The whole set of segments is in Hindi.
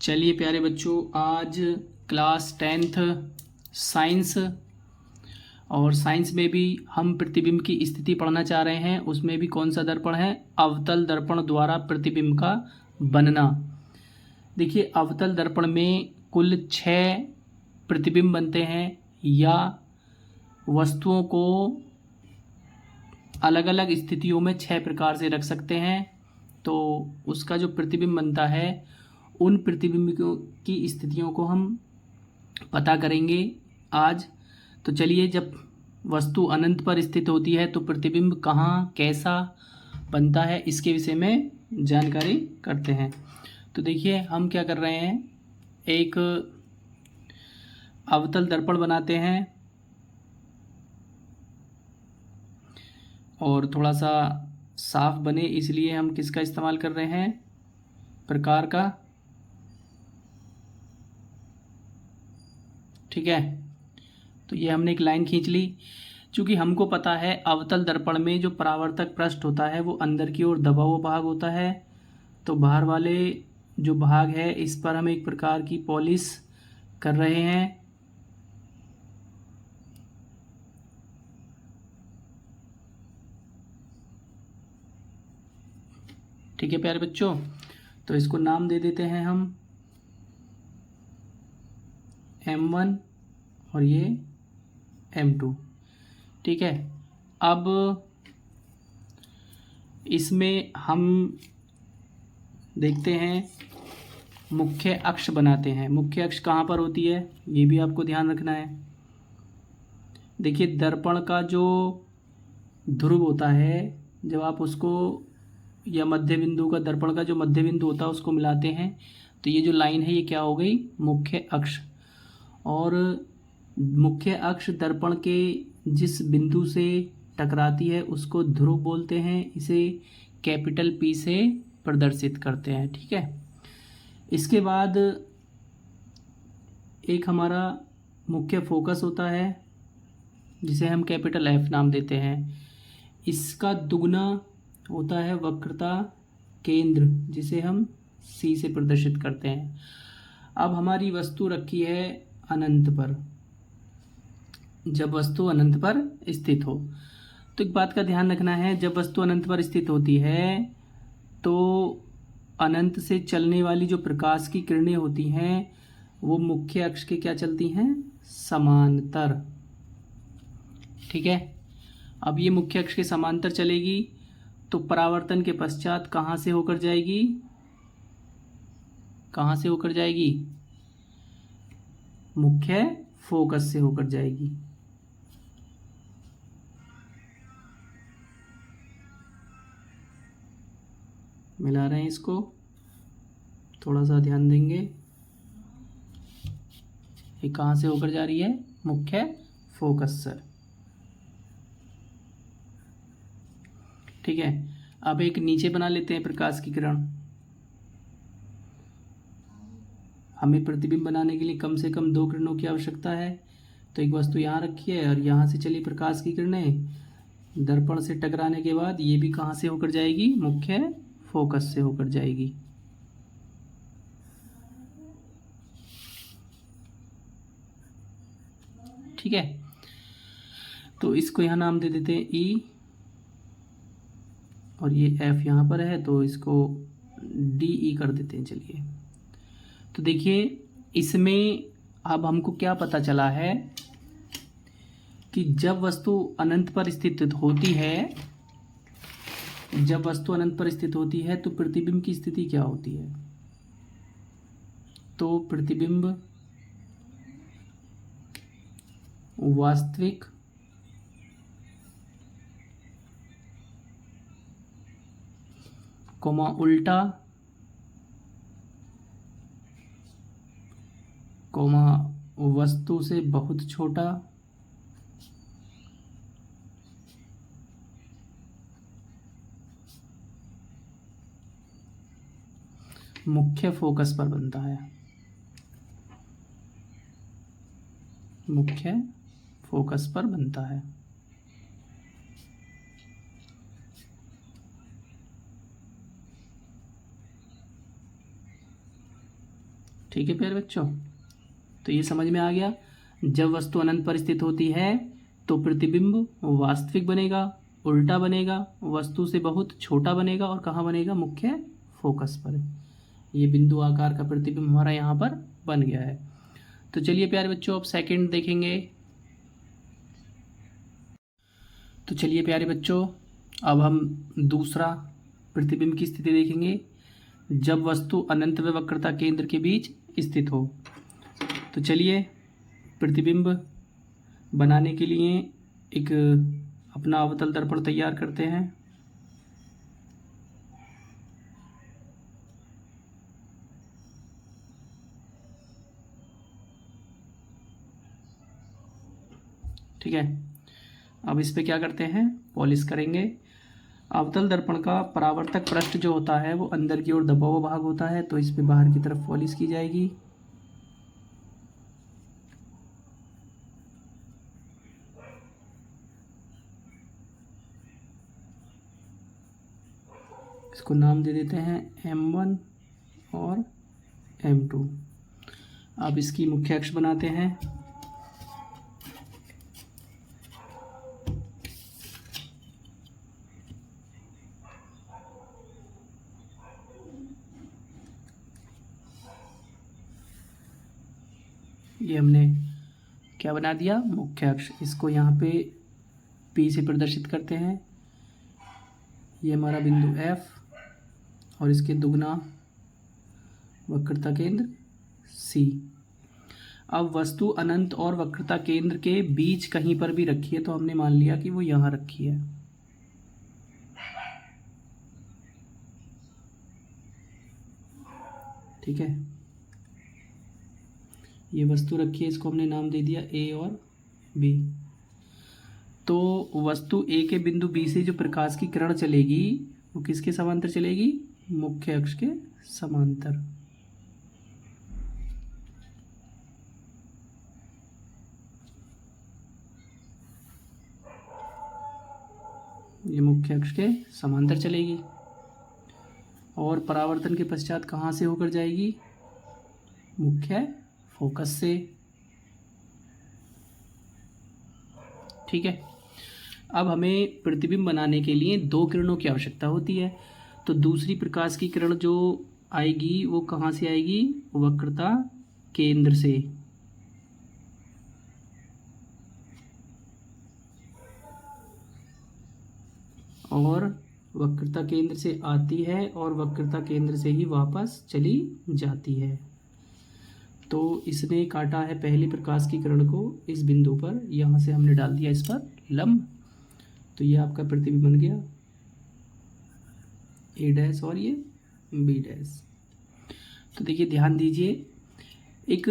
चलिए प्यारे बच्चों, आज क्लास 10th साइंस और साइंस में भी हम प्रतिबिंब की स्थिति पढ़ना चाह रहे हैं। उसमें भी कौन सा दर्पण है? अवतल दर्पण द्वारा प्रतिबिंब का बनना। देखिए, अवतल दर्पण में कुल 6 प्रतिबिंब बनते हैं या वस्तुओं को अलग अलग स्थितियों में 6 प्रकार से रख सकते हैं। तो उसका जो प्रतिबिंब बनता है, उन प्रतिबिंब की स्थितियों को हम पता करेंगे आज। तो चलिए, जब वस्तु अनंत पर स्थित होती है तो प्रतिबिंब कहाँ कैसा बनता है, इसके विषय में जानकारी करते हैं। तो देखिए, हम क्या कर रहे हैं, एक अवतल दर्पण बनाते हैं और थोड़ा सा साफ बने इसलिए हम किसका इस्तेमाल कर रहे हैं? प्रकार का। ठीक है, तो ये हमने एक लाइन खींच ली। चूँकि हमको पता है अवतल दर्पण में जो परावर्तक पृष्ठ होता है वो अंदर की ओर दबा हुआ भाग होता है, तो बाहर वाले जो भाग है इस पर हम एक प्रकार की पॉलिश कर रहे हैं। ठीक है प्यारे बच्चों, तो इसको नाम दे देते हैं हम M1 और ये M2। ठीक है, अब इसमें हम देखते हैं मुख्य अक्ष बनाते हैं। मुख्य अक्ष कहाँ पर होती है ये भी आपको ध्यान रखना है। देखिए, दर्पण का जो ध्रुव होता है, जब आप उसको या मध्य बिंदु का, दर्पण का जो मध्य बिंदु होता है उसको मिलाते हैं तो ये जो लाइन है ये क्या हो गई? मुख्य अक्ष। और मुख्य अक्ष दर्पण के जिस बिंदु से टकराती है उसको ध्रुव बोलते हैं। इसे कैपिटल P से प्रदर्शित करते हैं। ठीक है, इसके बाद एक हमारा मुख्य फोकस होता है जिसे हम कैपिटल F नाम देते हैं। इसका दुगना होता है वक्रता केंद्र, जिसे हम C से प्रदर्शित करते हैं। अब हमारी वस्तु रखी है अनंत पर। जब वस्तु अनंत पर स्थित हो तो एक बात का ध्यान रखना है, जब वस्तु अनंत पर स्थित होती है तो अनंत से चलने वाली जो प्रकाश की किरणें होती हैं वो मुख्य अक्ष के क्या चलती हैं? समांतर। ठीक है, अब ये मुख्य अक्ष के समांतर चलेगी तो परावर्तन के पश्चात कहाँ से होकर जाएगी? कहाँ से होकर जाएगी? मुख्य फोकस से होकर जाएगी। मिला रहे हैं इसको, थोड़ा सा ध्यान देंगे। ये कहाँ से होकर जा रही है? मुख्य फोकस से। ठीक है, अब एक नीचे बना लेते हैं प्रकाश की किरण। हमें प्रतिबिंब बनाने के लिए कम से कम 2 किरणों की आवश्यकता है। तो एक वस्तु यहाँ रखी है और यहाँ से चली प्रकाश की किरणें, दर्पण से टकराने के बाद ये भी कहाँ से होकर जाएगी? मुख्य फोकस से होकर जाएगी। ठीक है, तो इसको यहाँ नाम दे देते हैं E और ये F यहाँ पर है तो इसको DE कर देते हैं। चलिए, तो देखिए इसमें अब हमको क्या पता चला है कि जब वस्तु अनंत पर स्थित होती है, जब वस्तु अनंत पर स्थित होती है तो प्रतिबिंब की स्थिति क्या होती है? तो प्रतिबिंब वास्तविक कोमा उल्टा कोमा वस्तु से बहुत छोटा मुख्य फोकस पर बनता है। मुख्य फोकस पर बनता है। ठीक है प्यारे बच्चों, तो ये समझ में आ गया। जब वस्तु अनंत पर स्थित होती है तो प्रतिबिंब वास्तविक बनेगा, उल्टा बनेगा, वस्तु से बहुत छोटा बनेगा और कहाँ बनेगा, मुख्य फोकस पर। ये बिंदु आकार का प्रतिबिंब हमारा यहाँ पर बन गया है। तो चलिए प्यारे बच्चों अब सेकंड देखेंगे। तो चलिए प्यारे बच्चों अब हम दूसरा प्रतिबिंब की स्थिति देखेंगे, जब वस्तु अनंत व वक्रता केंद्र के बीच स्थित हो। तो चलिए प्रतिबिंब बनाने के लिए एक अपना अवतल दर्पण तैयार करते हैं। ठीक है, अब इस पे क्या करते हैं, पॉलिश करेंगे। अवतल दर्पण का परावर्तक पृष्ठ जो होता है वो अंदर की ओर दबा हुआ भाग होता है, तो इस पे बाहर की तरफ पॉलिश की जाएगी। इसको नाम दे देते हैं M1 और M2। अब इसकी मुख्य अक्ष बनाते हैं। ये हमने क्या बना दिया, मुख्य अक्ष। इसको यहाँ पे P से प्रदर्शित करते हैं। ये हमारा बिंदु F और इसके दुगना वक्रता केंद्र C। अब वस्तु अनंत और वक्रता केंद्र के बीच कहीं पर भी रखी है, तो हमने मान लिया कि वो यहाँ रखी है। ठीक है, ये वस्तु रखी है, इसको हमने नाम दे दिया A और B। तो वस्तु A के बिंदु B से जो प्रकाश की किरण चलेगी वो किसके समांतर चलेगी, मुख्य अक्ष के समांतर। ये मुख्य अक्ष के समांतर चलेगी और परावर्तन के पश्चात कहाँ से होकर जाएगी, मुख्य फोकस से। ठीक है, अब हमें प्रतिबिंब बनाने के लिए दो किरणों की आवश्यकता होती है। तो दूसरी प्रकाश की किरण जो आएगी वो कहाँ से आएगी, वक्रता केंद्र से। और वक्रता केंद्र से आती है और वक्रता केंद्र से ही वापस चली जाती है। तो इसने काटा है पहली प्रकाश की किरण को इस बिंदु पर, यहाँ से हमने डाल दिया इस पर लंब। तो ये आपका प्रतिबिंब बन गया A' और ये B'। तो देखिए ध्यान दीजिए, एक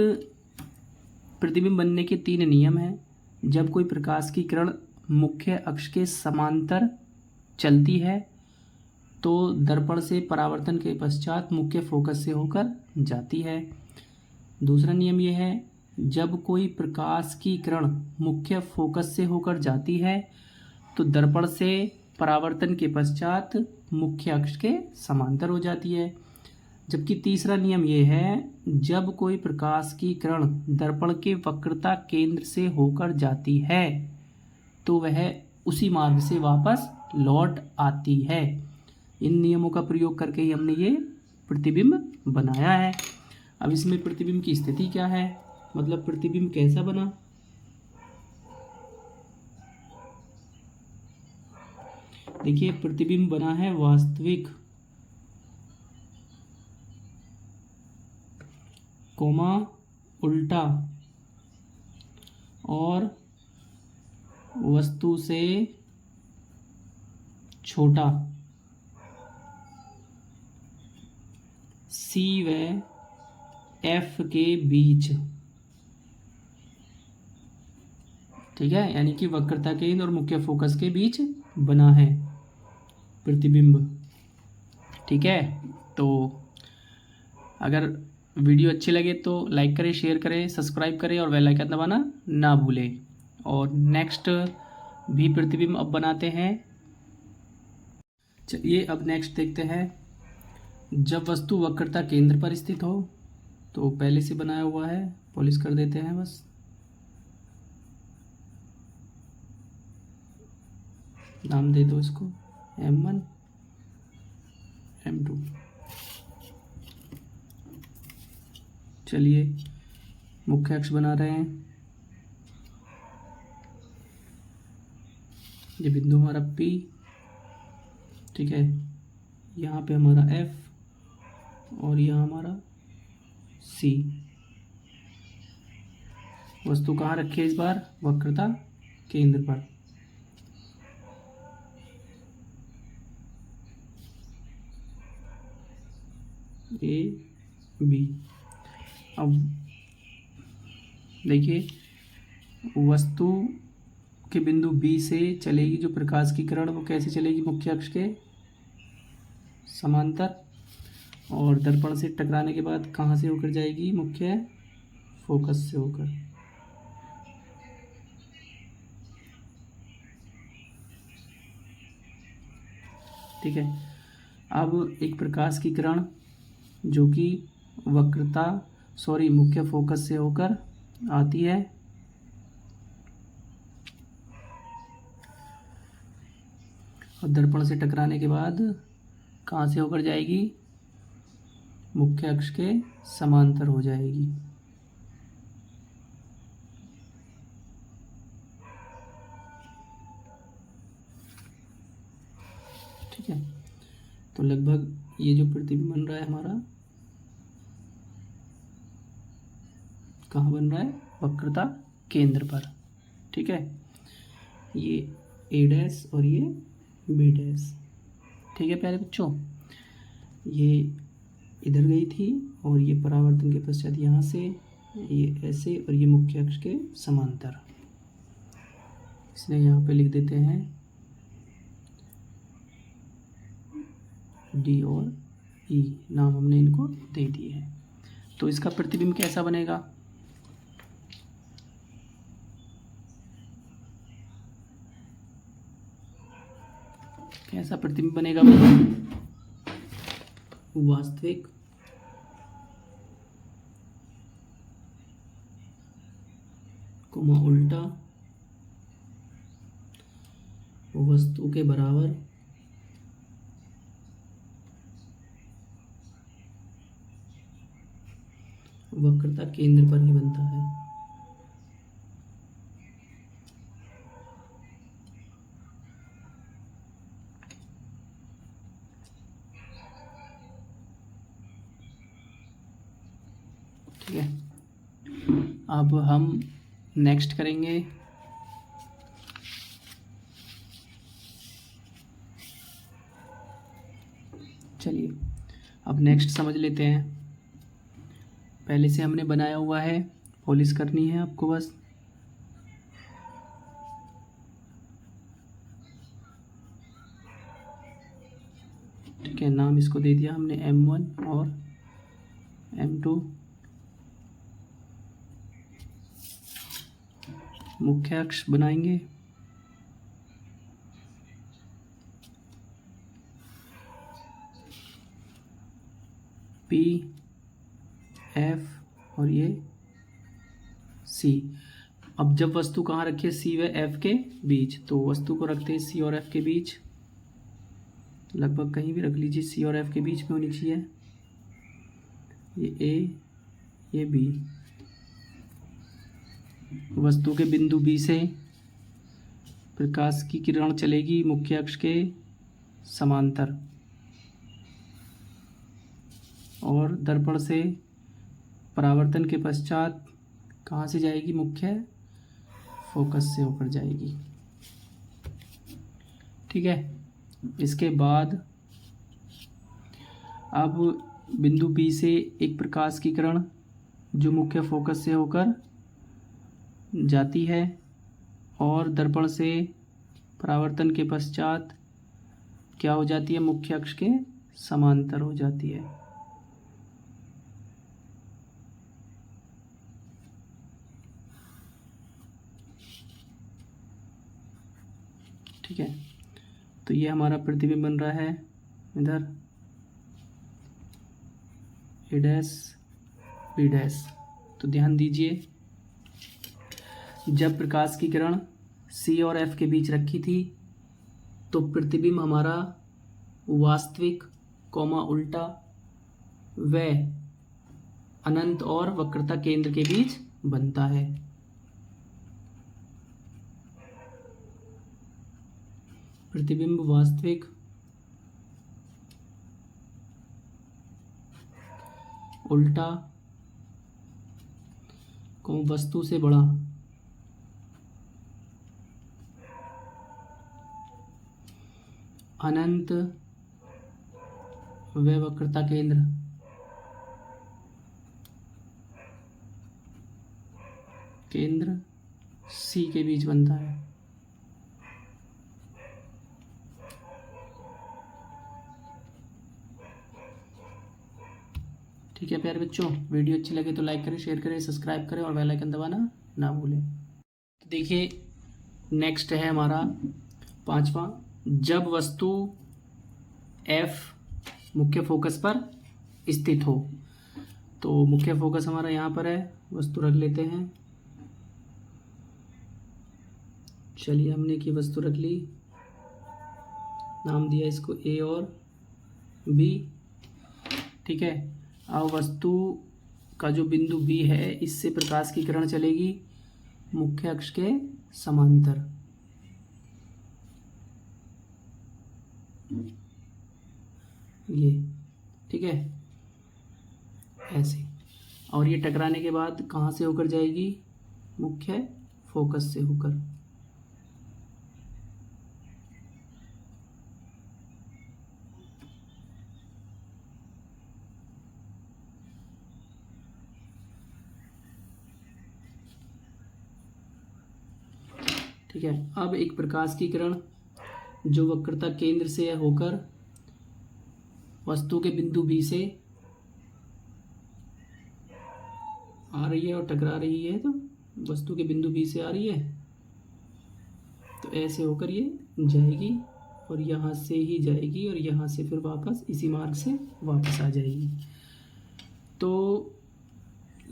प्रतिबिंब बनने के 3 नियम हैं। जब कोई प्रकाश की किरण मुख्य अक्ष के समांतर चलती है तो दर्पण से परावर्तन के पश्चात मुख्य फोकस से होकर जाती है। दूसरा नियम यह है, जब कोई प्रकाश की किरण मुख्य फोकस से होकर जाती है तो दर्पण से परावर्तन के पश्चात मुख्य अक्ष के समांतर हो जाती है। जबकि तीसरा नियम यह है, जब कोई प्रकाश की किरण दर्पण के वक्रता केंद्र से होकर जाती है तो वह उसी मार्ग से वापस लौट आती है। इन नियमों का प्रयोग करके ही हमने ये प्रतिबिंब बनाया है। अब इसमें प्रतिबिंब की स्थिति क्या है, मतलब प्रतिबिंब कैसा बना। देखिए प्रतिबिंब बना है वास्तविक, कोमा उल्टा और वस्तु से छोटा। C व F के बीच। ठीक है, यानी कि वक्रता केंद्र और मुख्य फोकस के बीच बना है प्रतिबिंब। ठीक है, तो अगर वीडियो अच्छे लगे तो लाइक करें, शेयर करें, सब्सक्राइब करें और बेल आइकन दबाना ना भूलें। और नेक्स्ट भी प्रतिबिंब अब बनाते हैं। चलिए अब नेक्स्ट देखते हैं, जब वस्तु वक्रता केंद्र पर स्थित हो। तो पहले से बनाया हुआ है, पॉलिश कर देते हैं बस। नाम दे दो इसको M1 M2। चलिए मुख्य अक्ष बना रहे हैं। ये बिंदु हमारा P, ठीक है, यहाँ पे हमारा F और यहाँ हमारा C। वस्तु कहाँ रखी है इस बार? वक्रता केंद्र पर। A B। अब देखिए, वस्तु के बिंदु B से चलेगी जो प्रकाश की किरण, वो कैसे चलेगी? मुख्य अक्ष के समांतर, और दर्पण से टकराने के बाद कहाँ से होकर जाएगी? मुख्य फोकस से होकर। ठीक है। अब एक प्रकाश की किरण जो कि मुख्य फोकस से होकर आती है, और दर्पण से टकराने के बाद कहाँ से होकर जाएगी? मुख्य अक्ष के समांतर हो जाएगी। ठीक है। तो लगभग ये जो प्रतिबिंब बन रहा है हमारा, कहाँ बन रहा है? वक्रता केंद्र पर। ठीक है, ये A' और ये B'। ठीक है प्यारे बच्चों, ये इधर गई थी और ये परावर्तन के पश्चात यहाँ से ये ऐसे, और ये मुख्य अक्ष के समांतर। इसलिए यहाँ पे लिख देते हैं D और E, नाम हमने इनको दे दिए हैं। तो इसका प्रतिबिंब कैसा बनेगा? कैसा प्रतिबिंब बनेगा? वास्तविक कोमा उल्टा वस्तु के बराबर वक्रता केंद्र पर ही बनता है। ठीक है, अब हम नेक्स्ट करेंगे चलिए अब नेक्स्ट समझ लेते हैं। पहले से हमने बनाया हुआ है, पॉलिश करनी है आपको बस। ठीक है, नाम इसको दे दिया हमने M1 और M2। मुख्य अक्ष बनाएंगे। P F और ये C। अब जब वस्तु कहाँ रखी है? C व F के बीच, तो वस्तु को रखते हैं C और F के बीच। लगभग कहीं भी रख लीजिए, C और F के बीच में होनी चाहिए। ये A ये B। वस्तु के बिंदु B से प्रकाश की किरण चलेगी मुख्य अक्ष के समांतर, और दर्पण से परावर्तन के पश्चात कहाँ से जाएगी? मुख्य फोकस से होकर जाएगी। ठीक है, इसके बाद अब बिंदु B से एक प्रकाश की किरण जो मुख्य फोकस से होकर जाती है, और दर्पण से परावर्तन के पश्चात क्या हो जाती है? मुख्य अक्ष के समांतर हो जाती है। ठीक है, तो ये हमारा प्रतिबिंब बन रहा है इधर A' बी डैश। तो ध्यान दीजिए, जब प्रकाश की किरण सी और एफ के बीच रखी थी तो प्रतिबिंब हमारा वास्तविक, उल्टा व अनंत और वक्रता केंद्र के बीच बनता है। प्रतिबिंब वास्तविक, उल्टा, वस्तु से बड़ा, अनंत व वक्रता केंद्र सी के बीच बनता है। ठीक है प्यारे बच्चों, वीडियो अच्छी लगे तो लाइक करें, शेयर करें, सब्सक्राइब करें और बेल आइकन दबाना ना भूलें। तो देखिए नेक्स्ट है हमारा 5वां, जब वस्तु F मुख्य फोकस पर स्थित हो। तो मुख्य फोकस हमारा यहाँ पर है, वस्तु रख लेते हैं। चलिए हमने की वस्तु रख ली, नाम दिया इसको A और B। ठीक है, अब वस्तु का जो बिंदु B है, इससे प्रकाश की किरण चलेगी मुख्य अक्ष के समांतर। ये ठीक है ऐसे, और ये टकराने के बाद कहाँ से होकर जाएगी, मुख्य फोकस से होकर। ठीक है, अब एक प्रकाश की किरण जो वक्रता केंद्र से होकर वस्तु के बिंदु B से आ रही है और टकरा रही है, तो वस्तु के बिंदु B से आ रही है तो ऐसे होकर ये जाएगी और यहाँ से ही जाएगी और यहाँ से फिर वापस इसी मार्ग से वापस आ जाएगी। तो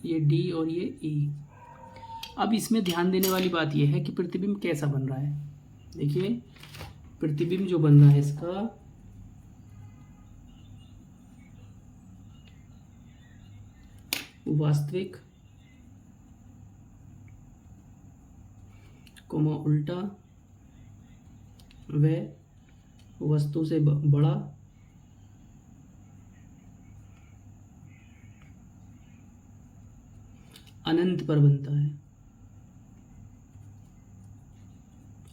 ये D और ये E। अब इसमें ध्यान देने वाली बात यह है कि प्रतिबिंब कैसा बन रहा है। देखिए प्रतिबिंब जो बन रहा है इसका वास्तविक, उल्टा व वस्तु से बड़ा, अनंत पर बनता है,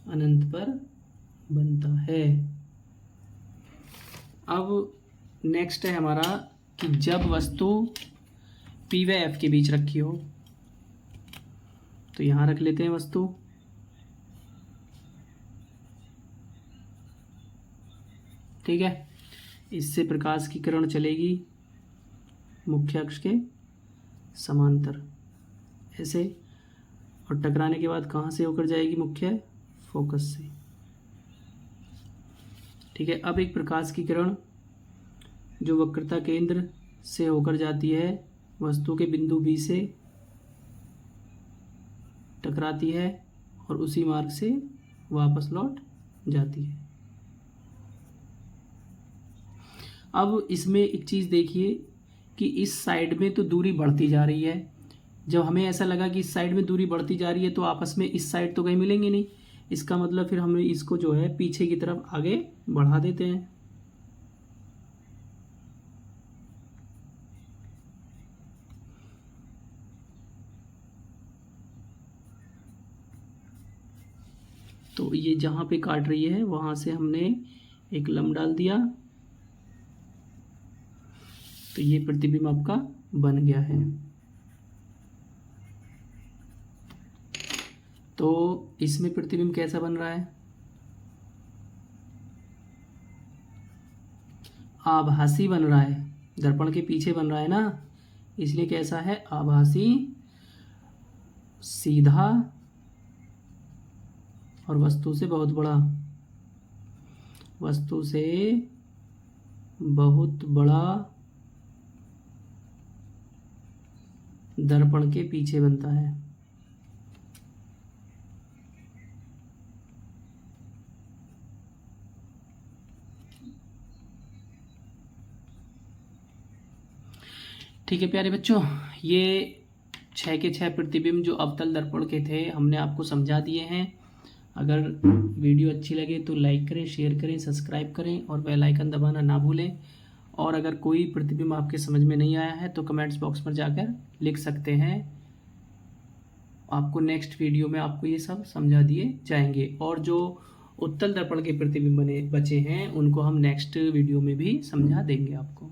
अनंत पर बनता है। अब नेक्स्ट है हमारा कि जब वस्तु P व F के बीच रखी हो। तो यहां रख लेते हैं वस्तु, ठीक है। इससे प्रकाश की किरण चलेगी मुख्य अक्ष के समांतर ऐसे, और टकराने के बाद कहाँ से होकर जाएगी, मुख्य फोकस से। ठीक है, अब एक प्रकाश की किरण जो वक्रता केंद्र से होकर जाती है वस्तु के बिंदु B से, टकराती है और उसी मार्ग से वापस लौट जाती है। अब इसमें एक चीज़ देखिए कि इस साइड में तो दूरी बढ़ती जा रही है। जब हमें ऐसा लगा कि इस साइड में दूरी बढ़ती जा रही है तो आपस में इस साइड तो कहीं मिलेंगे नहीं, इसका मतलब फिर हम इसको जो है पीछे की तरफ आगे बढ़ा देते हैं। तो ये जहाँ पे काट रही है वहाँ से हमने एक लंब डाल दिया, तो ये प्रतिबिंब आपका बन गया है। तो इसमें प्रतिबिंब कैसा बन रहा है, आभासी बन रहा है, दर्पण के पीछे बन रहा है ना, इसलिए कैसा है, आभासी, सीधा और वस्तु से बहुत बड़ा, वस्तु से बहुत बड़ा दर्पण के पीछे बनता है। ठीक है प्यारे बच्चों, ये 6 के 6 प्रतिबिंब जो अवतल दर्पण के थे हमने आपको समझा दिए हैं। अगर वीडियो अच्छी लगे तो लाइक करें, शेयर करें, सब्सक्राइब करें और बेल आइकन दबाना ना भूलें। और अगर कोई प्रतिबिंब आपके समझ में नहीं आया है तो कमेंट्स बॉक्स में जाकर लिख सकते हैं। आपको नेक्स्ट वीडियो में आपको ये सब समझा दिए जाएंगे। और जो उत्तल दर्पण के प्रतिबिंब बने बचे हैं उनको हम नेक्स्ट वीडियो में भी समझा देंगे आपको।